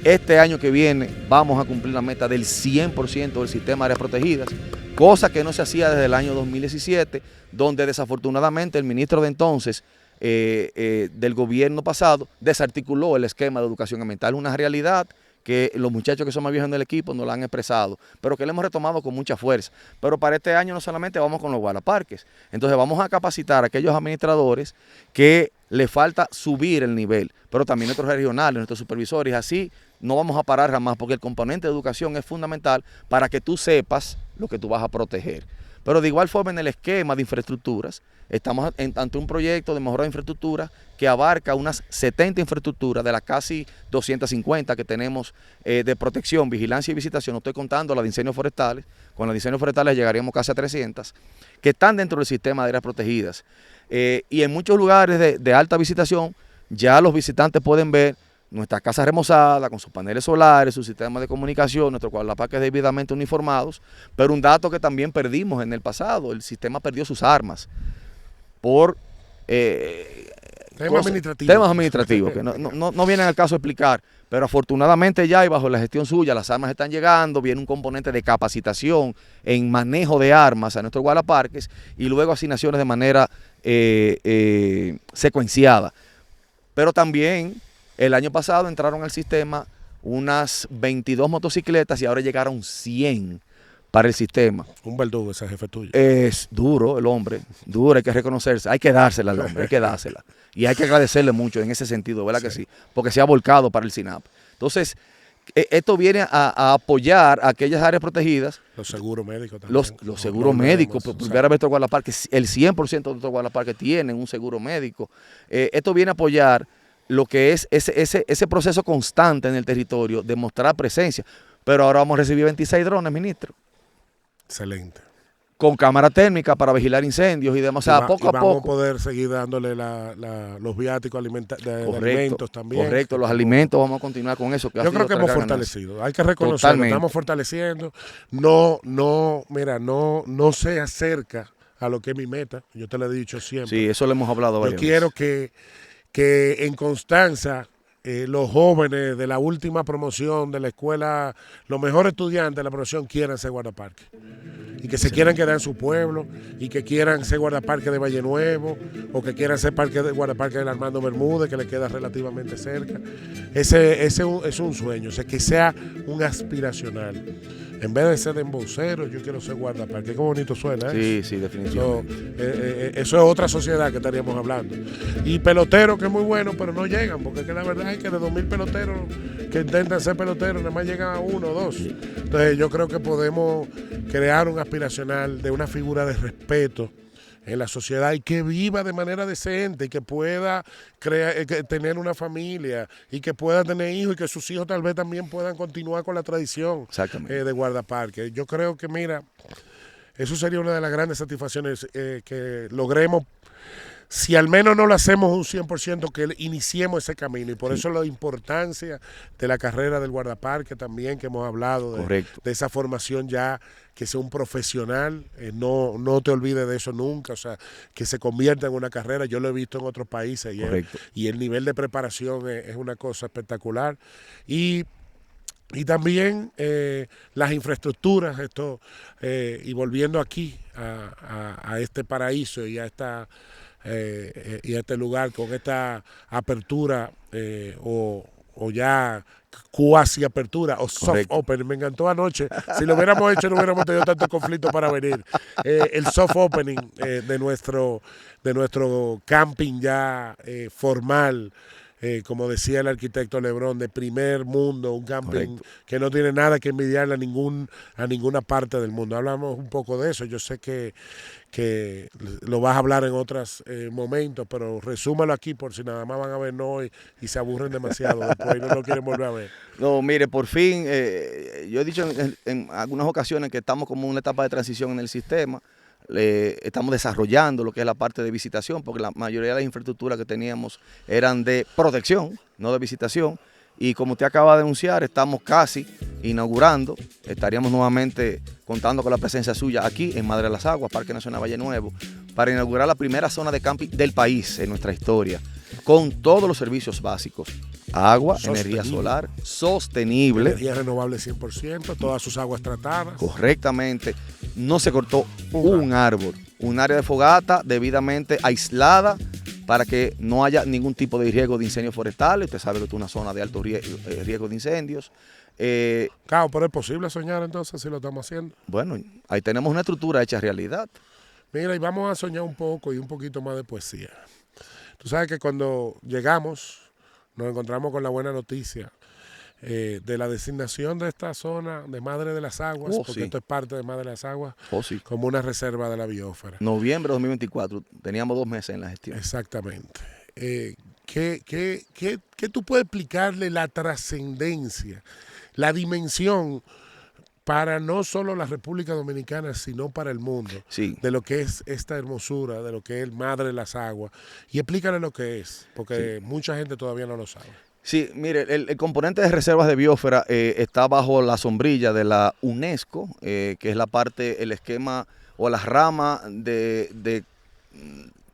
Este año que viene vamos a cumplir la meta del 100% del sistema de áreas protegidas, cosa que no se hacía desde el año 2017, donde desafortunadamente el ministro de entonces del gobierno pasado desarticuló el esquema de educación ambiental. Una realidad que los muchachos que son más viejos en el equipo nos la han expresado, pero que le hemos retomado con mucha fuerza. Pero para este año no solamente vamos con los guardaparques, entonces vamos a capacitar a aquellos administradores que le falta subir el nivel, pero también nuestros regionales, nuestros supervisores, así no vamos a parar jamás, porque el componente de educación es fundamental para que tú sepas lo que tú vas a proteger. Pero de igual forma en el esquema de infraestructuras, estamos ante un proyecto de mejora de infraestructura que abarca unas 70 infraestructuras de las casi 250 que tenemos de protección, vigilancia y visitación. No estoy contando las de incendios forestales. Con las de incendios forestales llegaríamos casi a 300, que están dentro del sistema de áreas protegidas. Y en muchos lugares de alta visitación, ya los visitantes pueden ver nuestras casas remozadas con sus paneles solares, sus sistemas de comunicación, nuestros guardaparques debidamente uniformados, pero un dato que también perdimos en el pasado, el sistema perdió sus armas por temas administrativos que no vienen al caso a explicar, pero afortunadamente ya y bajo la gestión suya las armas están llegando, viene un componente de capacitación en manejo de armas a nuestros guardaparques y luego asignaciones de manera secuenciada. Pero también el año pasado entraron al sistema unas 22 motocicletas y ahora llegaron 100 para el sistema. Un verdugo ese jefe tuyo. Es duro el hombre, duro, hay que reconocerse, hay que dársela al hombre, hay que dársela. Y hay que agradecerle mucho en ese sentido, ¿verdad que sí? Porque se ha volcado para el SINAP. Entonces, esto viene a apoyar a aquellas áreas protegidas. Los seguros médicos también. Los seguros médicos, por primera vez estos guardaparques, el 100% de estos guardaparques tienen un seguro médico. Esto viene a apoyar lo que es ese proceso constante en el territorio de mostrar presencia. Pero ahora vamos a recibir 26 drones, ministro. Excelente. Con cámara térmica para vigilar incendios y demás. O sea, poco a poco. Vamos a poder seguir dándole los viáticos de alimentos también. Correcto, los alimentos, vamos a continuar con eso. Yo creo que hemos fortalecido. Hay que reconocerlo, estamos fortaleciendo. No se acerca a lo que es mi meta. Yo te lo he dicho siempre. Sí, eso lo hemos hablado varias veces. Yo quiero que en Constanza los jóvenes de la última promoción de la escuela, los mejores estudiantes de la promoción quieran ser guardaparques. Y que se quieran quedar en su pueblo, y que quieran ser guardaparques de Valle Nuevo, o que quieran ser guardaparques del Armando Bermúdez, que le queda relativamente cerca. Ese es un sueño, o sea, que sea un aspiracional. En vez de ser de embocero, yo quiero ser guardaparque. Qué bonito suena, ¿eh? Sí, definitivamente. Eso es otra sociedad que estaríamos hablando. Y peloteros, que es muy bueno, pero no llegan, porque es que la verdad es que de 2.000 peloteros que intentan ser peloteros, nada más llegan a 1 o 2. Entonces yo creo que podemos crear un aspiracional de una figura de respeto en la sociedad y que viva de manera decente y que pueda tener una familia y que pueda tener hijos y que sus hijos tal vez también puedan continuar con la tradición de guardaparques. Yo creo que, mira, eso sería una de las grandes satisfacciones que logremos. Si al menos no lo hacemos un 100%, que iniciemos ese camino. Y por eso la importancia de la carrera del guardaparque también, que hemos hablado de esa formación ya, que sea un profesional, no te olvides de eso nunca, o sea, que se convierta en una carrera. Yo lo he visto en otros países y el nivel de preparación es una cosa espectacular. Y también las infraestructuras, y volviendo aquí a este paraíso y a este lugar con esta apertura o ya cuasi apertura o soft open. Me encantó anoche. Si lo hubiéramos hecho no hubiéramos tenido tanto conflicto para venir. El soft opening de nuestro camping ya formal. Como decía el arquitecto Lebrón, de primer mundo, un camping que no tiene nada que envidiarle a ninguna parte del mundo. Hablamos un poco de eso, yo sé que lo vas a hablar en otros momentos, pero resúmalo aquí por si nada más van a vernos hoy y se aburren demasiado después y no lo quieren volver a ver. No, mire, por fin, yo he dicho en algunas ocasiones que estamos como en una etapa de transición en el sistema. Estamos desarrollando lo que es la parte de visitación, porque la mayoría de las infraestructuras que teníamos eran de protección, no de visitación, y como usted acaba de anunciar, estamos casi inaugurando, estaríamos nuevamente contando con la presencia suya aquí en Madre de las Aguas, Parque Nacional Valle Nuevo, para inaugurar la primera zona de camping del país en nuestra historia, con todos los servicios básicos. Agua, energía solar, sostenible. Energía renovable 100%, todas sus aguas tratadas. Correctamente. No se cortó un árbol. Un área de fogata debidamente aislada para que no haya ningún tipo de riesgo de incendios forestales. Usted sabe que es una zona de alto riesgo de incendios. Claro, pero es posible soñar entonces si lo estamos haciendo. Bueno, ahí tenemos una estructura hecha realidad. Mira, y vamos a soñar un poco y un poquito más de poesía. Tú sabes que cuando llegamos nos encontramos con la buena noticia de la designación de esta zona de Madre de las Aguas, porque sí. esto es parte de Madre de las Aguas, Sí. como una reserva de la biosfera. Noviembre de 2024, teníamos 2 meses en la gestión. Exactamente. ¿Qué tú puedes explicarle la trascendencia, la dimensión para no solo la República Dominicana, sino para el mundo, Sí. de lo que es esta hermosura, de lo que es Madre de las Aguas? Y explícale lo que es, porque mucha gente todavía no lo sabe. Sí, mire, el componente de reservas de biosfera está bajo la sombrilla de la UNESCO, que es la parte, el esquema o la rama de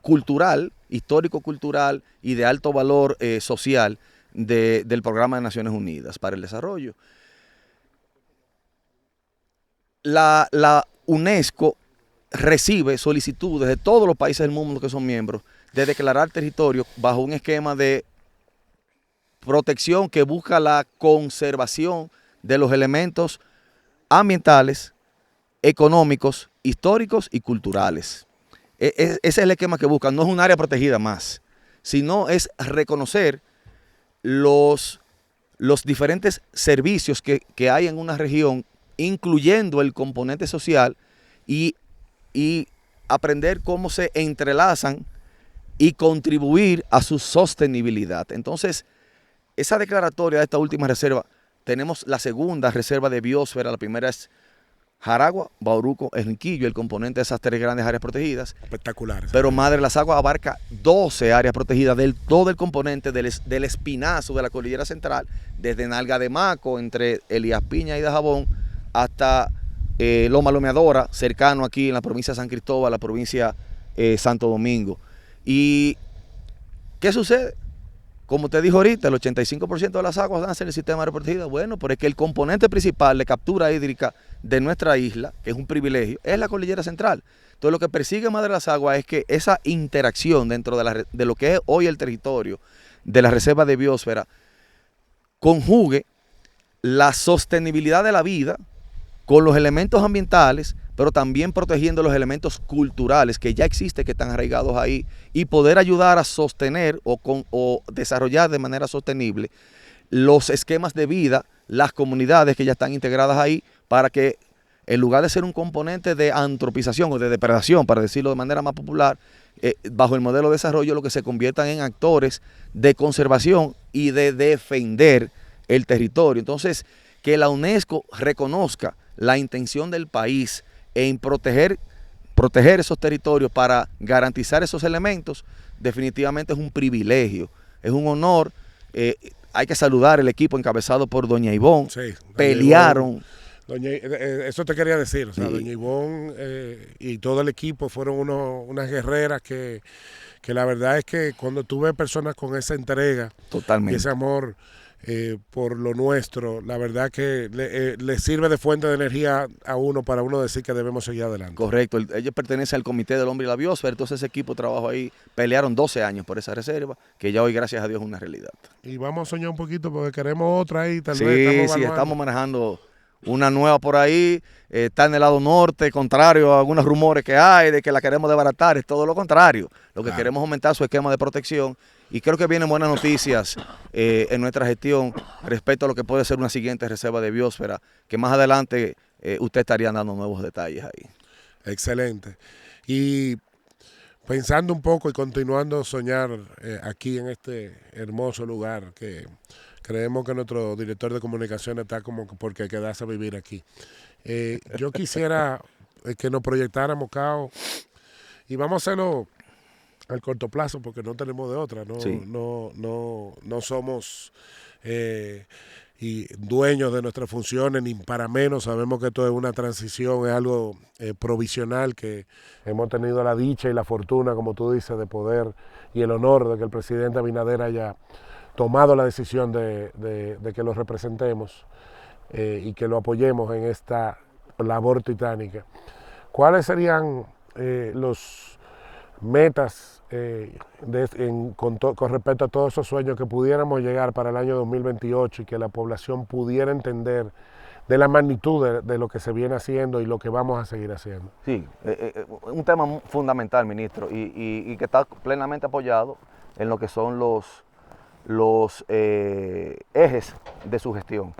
cultural, histórico-cultural y de alto valor social del Programa de Naciones Unidas para el Desarrollo. La UNESCO recibe solicitudes de todos los países del mundo que son miembros de declarar territorio bajo un esquema de protección que busca la conservación de los elementos ambientales, económicos, históricos y culturales. Ese es el esquema que buscan. No es un área protegida más, sino es reconocer los diferentes servicios que hay en una región, incluyendo el componente social y aprender cómo se entrelazan y contribuir a su sostenibilidad. Entonces, esa declaratoria de esta última reserva, tenemos la segunda reserva de biosfera. La primera es Jaragua, Bauruco, Enriquillo, el componente de esas 3 grandes áreas protegidas. Espectacular. Pero Madre de las Aguas abarca 12 áreas protegidas del todo el componente del espinazo de la cordillera central, desde Nalga de Maco, entre Elías Piña y Dajabón, hasta Loma Lomeadora, cercano aquí en la provincia de San Cristóbal, la provincia Santo Domingo. ¿Y qué sucede? Como te dijo ahorita, el 85% de las aguas nacen en el sistema de área protegida. Bueno, pero es que el componente principal de captura hídrica de nuestra isla, que es un privilegio, es la cordillera central. Entonces, lo que persigue Madre de las Aguas es que esa interacción dentro de lo que es hoy el territorio de la reserva de biosfera conjugue la sostenibilidad de la vida con los elementos ambientales, pero también protegiendo los elementos culturales que ya existen, que están arraigados ahí, y poder ayudar a sostener o desarrollar de manera sostenible los esquemas de vida, las comunidades que ya están integradas ahí, para que en lugar de ser un componente de antropización o de depredación, para decirlo de manera más popular, bajo el modelo de desarrollo, lo que se conviertan en actores de conservación y de defender el territorio. Entonces, que la UNESCO reconozca la intención del país en proteger esos territorios para garantizar esos elementos, definitivamente es un privilegio, es un honor. Hay que saludar el equipo encabezado por doña Ivonne. Sí, pelearon. Eso te quería decir, o sea, Sí. doña Ivonne y todo el equipo fueron unas guerreras que la verdad es que cuando tú ves personas con esa entrega Totalmente. y ese amor por lo nuestro, la verdad que le sirve de fuente de energía a uno para uno decir que debemos seguir adelante. Correcto, ellos pertenecen al Comité del Hombre y la Biosfera, entonces ese equipo trabajó ahí, pelearon 12 años por esa reserva, que ya hoy, gracias a Dios, es una realidad. Y vamos a soñar un poquito porque queremos otra ahí, tal Sí, vez. sí, estamos manejando una nueva por ahí, está en el lado norte, contrario a algunos rumores que hay de que la queremos desbaratar, es todo lo contrario. Lo que queremos es aumentar su esquema de protección y creo que vienen buenas noticias en nuestra gestión respecto a lo que puede ser una siguiente reserva de biosfera, que más adelante usted estaría dando nuevos detalles ahí. Excelente. Y pensando un poco y continuando a soñar aquí en este hermoso lugar que creemos que nuestro director de comunicaciones está como porque quedarse a vivir aquí. Yo quisiera que nos proyectáramos, Cao, y vamos a hacerlo al corto plazo porque no tenemos de otra, no, Sí. no somos y dueños de nuestras funciones, ni para menos. Sabemos que esto es una transición, es algo provisional, que hemos tenido la dicha y la fortuna, como tú dices, de poder y el honor de que el presidente Abinader haya tomado la decisión de que lo representemos y que lo apoyemos en esta labor titánica. ¿Cuáles serían los metas con respecto a todos esos sueños que pudiéramos llegar para el año 2028 y que la población pudiera entender de la magnitud de lo que se viene haciendo y lo que vamos a seguir haciendo? Sí, un tema fundamental, ministro, y que está plenamente apoyado en lo que son los ejes de su gestión.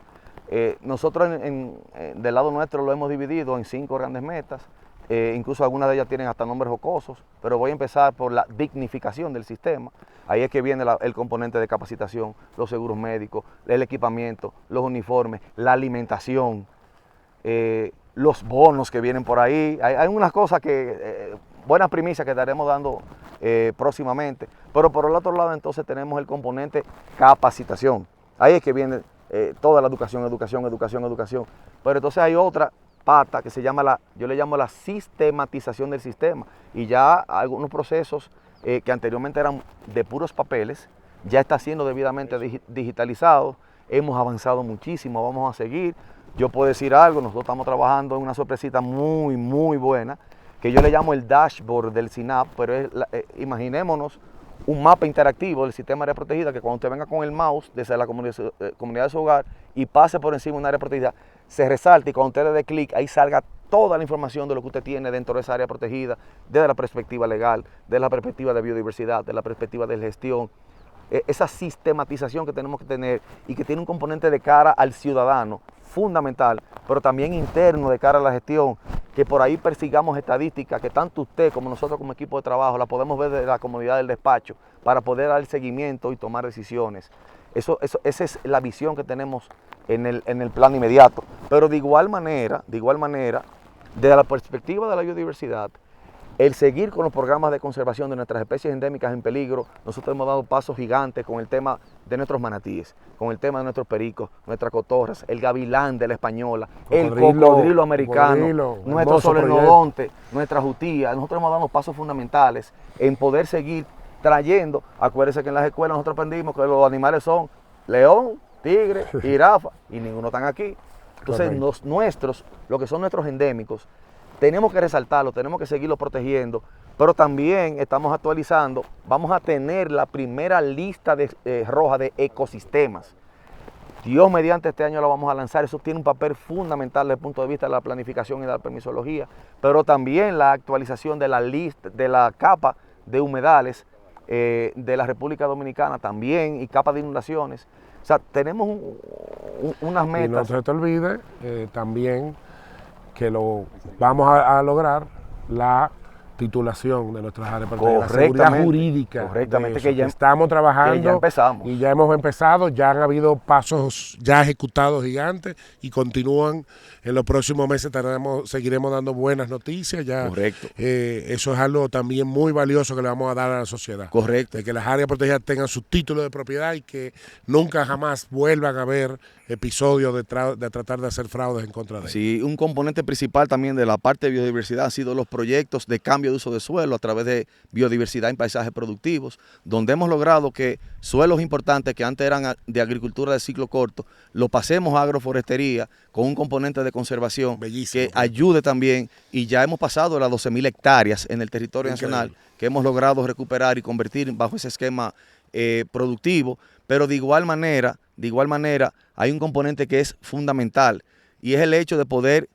Nosotros del lado nuestro lo hemos dividido en 5 grandes metas, incluso algunas de ellas tienen hasta nombres jocosos, pero voy a empezar por la dignificación del sistema. Ahí es que viene el componente de capacitación, los seguros médicos, el equipamiento, los uniformes, la alimentación, los bonos que vienen por ahí. Hay unas cosas que, buenas primicias que estaremos dando próximamente, pero por el otro lado entonces tenemos el componente capacitación. Ahí es que viene toda la educación. Pero entonces hay otra pata que se llama yo le llamo la sistematización del sistema, y ya algunos procesos que anteriormente eran de puros papeles, ya está siendo debidamente digitalizado. Hemos avanzado muchísimo, vamos a seguir. Yo puedo decir algo, nosotros estamos trabajando en una sorpresita muy, muy buena, que yo le llamo el dashboard del SINAP, pero imaginémonos un mapa interactivo del sistema de área protegida, que cuando usted venga con el mouse desde la comunidad de su hogar y pase por encima de una área protegida, se resalte, y cuando usted le dé clic, ahí salga toda la información de lo que usted tiene dentro de esa área protegida, desde la perspectiva legal, desde la perspectiva de biodiversidad, de la perspectiva de gestión. Esa sistematización que tenemos que tener, y que tiene un componente de cara al ciudadano fundamental, pero también interno de cara a la gestión, que por ahí persigamos estadísticas que tanto usted como nosotros como equipo de trabajo la podemos ver de la comunidad del despacho para poder dar seguimiento y tomar decisiones. Esa es la visión que tenemos en el plano inmediato. Pero de igual manera, desde la perspectiva de la biodiversidad, el seguir con los programas de conservación de nuestras especies endémicas en peligro. Nosotros hemos dado pasos gigantes con el tema de nuestros manatíes, con el tema de nuestros pericos, nuestras cotorras, el gavilán de la española, el cocodrilo americano, nuestro solenodonte, nuestra jutía. Nosotros hemos dado pasos fundamentales en poder seguir trayendo. Acuérdense que en las escuelas nosotros aprendimos que los animales son león, tigre, jirafa, y ninguno están aquí. Entonces lo que son nuestros endémicos, tenemos que resaltarlo, tenemos que seguirlo protegiendo, pero también estamos actualizando. Vamos a tener la primera lista roja de ecosistemas. Dios mediante, este año la vamos a lanzar. Eso tiene un papel fundamental desde el punto de vista de la planificación y de la permisología, pero también la actualización de la lista, de la capa de humedales de la República Dominicana también, y capa de inundaciones. O sea, tenemos unas metas. Y no se te olvide también que lo vamos a lograr la titulación de nuestras áreas protegidas, la seguridad jurídica. Correctamente, que ya estamos trabajando, que ya empezamos. Y ya hemos empezado, ya han habido pasos ya ejecutados gigantes y continúan. En los próximos meses seguiremos dando buenas noticias. Ya, correcto. Eso es algo también muy valioso que le vamos a dar a la sociedad. Correcto. De que las áreas protegidas tengan sus títulos de propiedad y que nunca jamás vuelvan a haber episodios de tratar de hacer fraudes en contra de ellos. Sí, un componente principal también de la parte de biodiversidad han sido los proyectos de cambio de uso de suelo a través de biodiversidad en paisajes productivos, donde hemos logrado que suelos importantes que antes eran de agricultura de ciclo corto, lo pasemos a agroforestería con un componente de conservación. Bellísimo, que ayude también, y ya hemos pasado las 12.000 hectáreas en el territorio nacional que hemos logrado recuperar y convertir bajo ese esquema productivo. Pero de igual manera hay un componente que es fundamental, y es el hecho de poder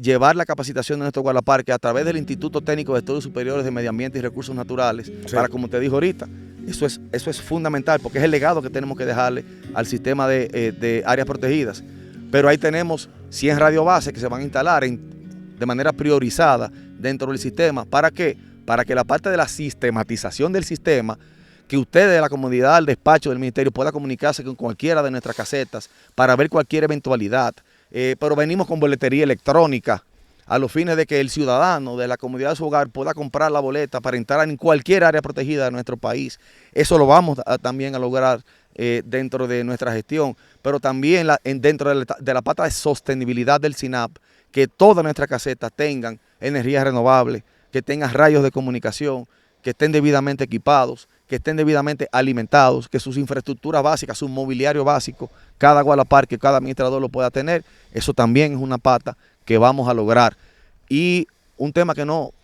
llevar la capacitación de nuestro guardaparque a través del Instituto Técnico de Estudios Superiores de Medio Ambiente y Recursos Naturales, para, como te dijo ahorita, eso es fundamental, porque es el legado que tenemos que dejarle al sistema de áreas protegidas. Pero ahí tenemos 100 radiobases que se van a instalar de manera priorizada dentro del sistema. ¿Para qué? Para que la parte de la sistematización del sistema, que usted de la comunidad, del despacho del ministerio, pueda comunicarse con cualquiera de nuestras casetas para ver cualquier eventualidad. Pero venimos con boletería electrónica a los fines de que el ciudadano de la comunidad de su hogar pueda comprar la boleta para entrar en cualquier área protegida de nuestro país. Eso lo vamos también a lograr dentro de nuestra gestión, pero también dentro de la pata de sostenibilidad del SINAP, que todas nuestras casetas tengan energía renovable, que tengan rayos de comunicación, que estén debidamente equipados, que estén debidamente alimentados, que sus infraestructuras básicas, su mobiliario básico, cada guardaparque, cada administrador lo pueda tener. Eso también es una pata que vamos a lograr. Y un tema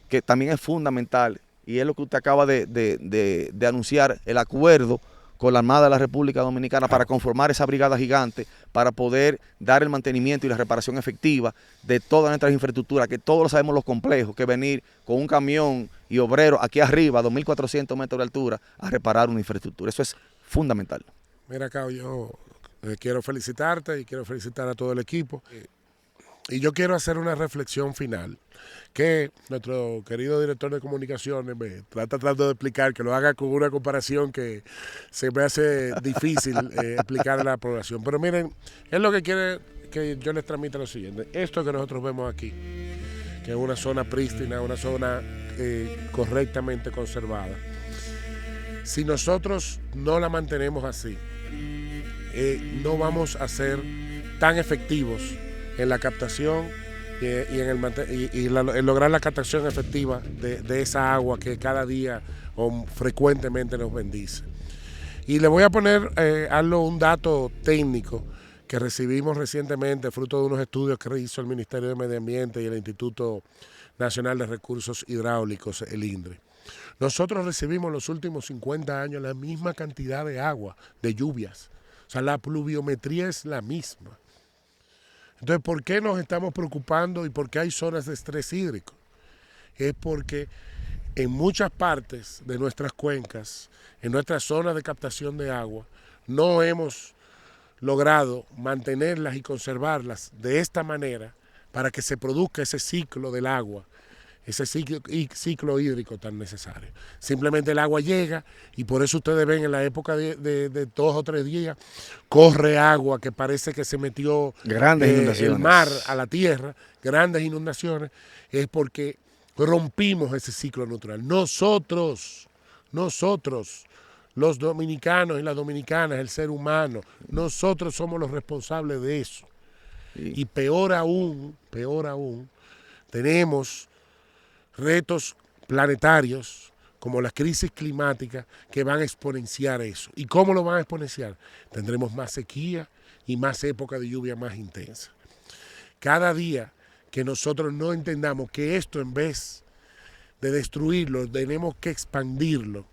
que también es fundamental, y es lo que usted acaba de anunciar, el acuerdo con la Armada de la República Dominicana para conformar esa brigada gigante, para poder dar el mantenimiento y la reparación efectiva de todas nuestras infraestructuras, que todos lo sabemos los complejos, que venir con un camión y obreros aquí arriba, a 2.400 metros de altura, a reparar una infraestructura. Eso es fundamental. Mira, Cao, yo quiero felicitarte y quiero felicitar a todo el equipo. Y yo quiero hacer una reflexión final, que nuestro querido director de comunicaciones me está tratando de explicar, que lo haga con una comparación que se me hace difícil explicar a la población. Pero miren, él lo que quiere que yo les transmita lo siguiente. Esto que nosotros vemos aquí, que es una zona prístina, una zona correctamente conservada, si nosotros no la mantenemos así, no vamos a ser tan efectivos en la captación en lograr la captación efectiva de esa agua que cada día o frecuentemente nos bendice. Y le voy a poner un dato técnico que recibimos recientemente, fruto de unos estudios que hizo el Ministerio de Medio Ambiente y el Instituto Nacional de Recursos Hidráulicos, el INDRE. Nosotros recibimos en los últimos 50 años la misma cantidad de agua, de lluvias. O sea, la pluviometría es la misma. Entonces, ¿por qué nos estamos preocupando y por qué hay zonas de estrés hídrico? Es porque en muchas partes de nuestras cuencas, en nuestras zonas de captación de agua, no hemos logrado mantenerlas y conservarlas de esta manera para que se produzca ese ciclo del agua, ese ciclo hídrico tan necesario. Simplemente el agua llega y por eso ustedes ven en la época de 2 o 3 días, corre agua que parece que se metió el mar a la tierra, grandes inundaciones, es porque rompimos ese ciclo natural. Nosotros, los dominicanos y las dominicanas, el ser humano, nosotros somos los responsables de eso. Sí. Y peor aún, tenemos retos planetarios como la crisis climática que van a exponenciar eso. ¿Y cómo lo van a exponenciar? Tendremos más sequía y más época de lluvia más intensa. Cada día que nosotros no entendamos que esto, en vez de destruirlo, tenemos que expandirlo,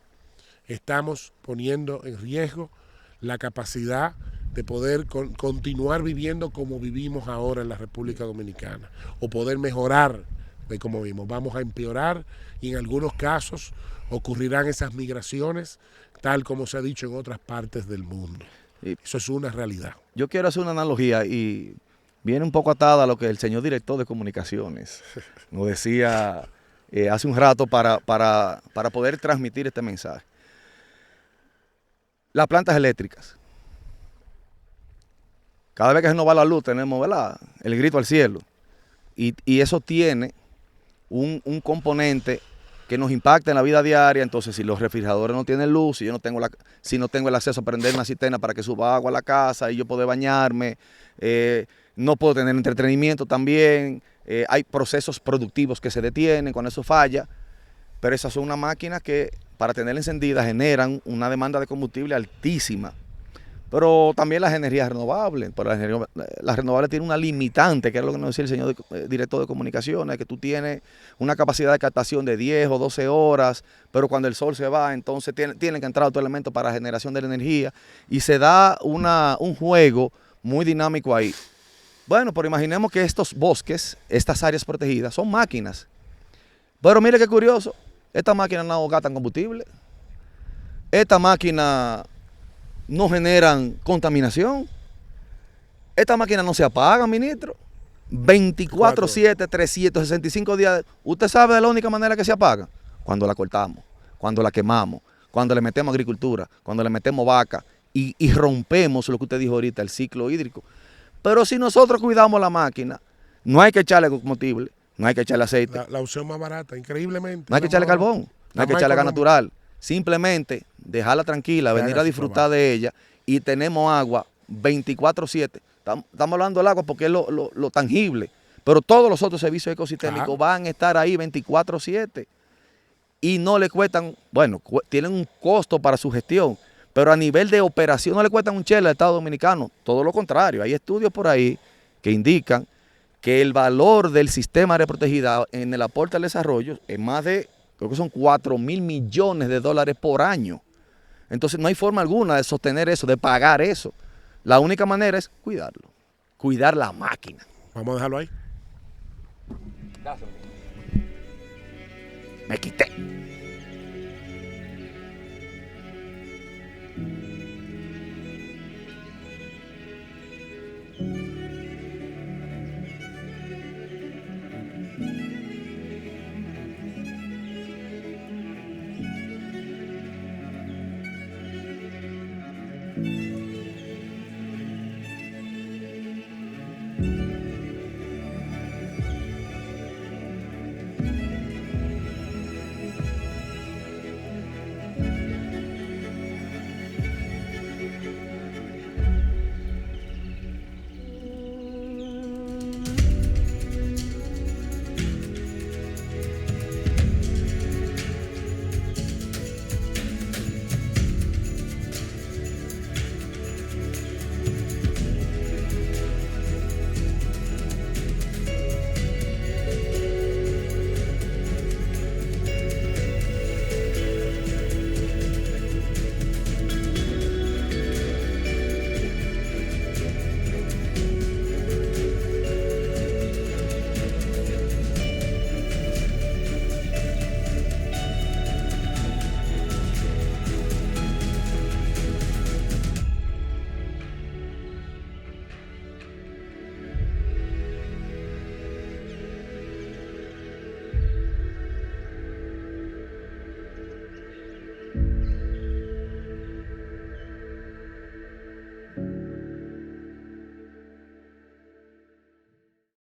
estamos poniendo en riesgo la capacidad de poder continuar viviendo como vivimos ahora en la República Dominicana, o poder mejorar de cómo vivimos. Vamos a empeorar y en algunos casos ocurrirán esas migraciones, tal como se ha dicho en otras partes del mundo. Eso es una realidad. Yo quiero hacer una analogía y viene un poco atada a lo que el señor director de comunicaciones nos decía hace un rato para poder transmitir este mensaje. Las plantas eléctricas. Cada vez que se nos va la luz tenemos, ¿verdad?, el grito al cielo. Y eso tiene un componente que nos impacta en la vida diaria. Entonces, si los refrigeradores no tienen luz, si no tengo el acceso a prender una cisterna para que suba agua a la casa y yo poder bañarme, no puedo tener entretenimiento también, hay procesos productivos que se detienen cuando eso falla, pero esas son unas máquinas que para tenerla encendida generan una demanda de combustible altísima. Pero también las energías renovables, pero las renovables tienen una limitante, que es lo que nos decía el señor director de comunicaciones, que tú tienes una capacidad de captación de 10 o 12 horas, pero cuando el sol se va, entonces tienen que entrar otros elementos para generación de la energía, y se da un juego muy dinámico ahí. Bueno, pero imaginemos que estos bosques, estas áreas protegidas, son máquinas. Pero mire qué curioso, estas máquinas no gastan combustible, estas máquinas no generan contaminación. Estas máquinas no se apagan, ministro. 24/7, 365 días. ¿Usted sabe de la única manera que se apaga? Cuando la cortamos, cuando la quemamos, cuando le metemos agricultura, cuando le metemos vaca y rompemos lo que usted dijo ahorita, el ciclo hídrico. Pero si nosotros cuidamos la máquina, no hay que echarle combustible, no hay que echarle aceite. La opción más barata, increíblemente. No hay que echarle carbón, no hay que echarle gas natural. Simplemente dejarla tranquila, venir a disfrutar de ella, y tenemos agua 24/7. Estamos hablando del agua porque es lo tangible, pero todos los otros servicios ecosistémicos van a estar ahí 24/7 y no le cuestan, bueno, tienen un costo para su gestión, pero a nivel de operación no le cuestan un chela al Estado Dominicano, todo lo contrario. Hay estudios por ahí que indican que el valor del sistema de área protegida en el aporte al desarrollo es más de, creo que son 4.000 millones de dólares por año. Entonces no hay forma alguna de sostener eso, de pagar eso. La única manera es cuidarlo, cuidar la máquina. Vamos a dejarlo ahí. Me quité.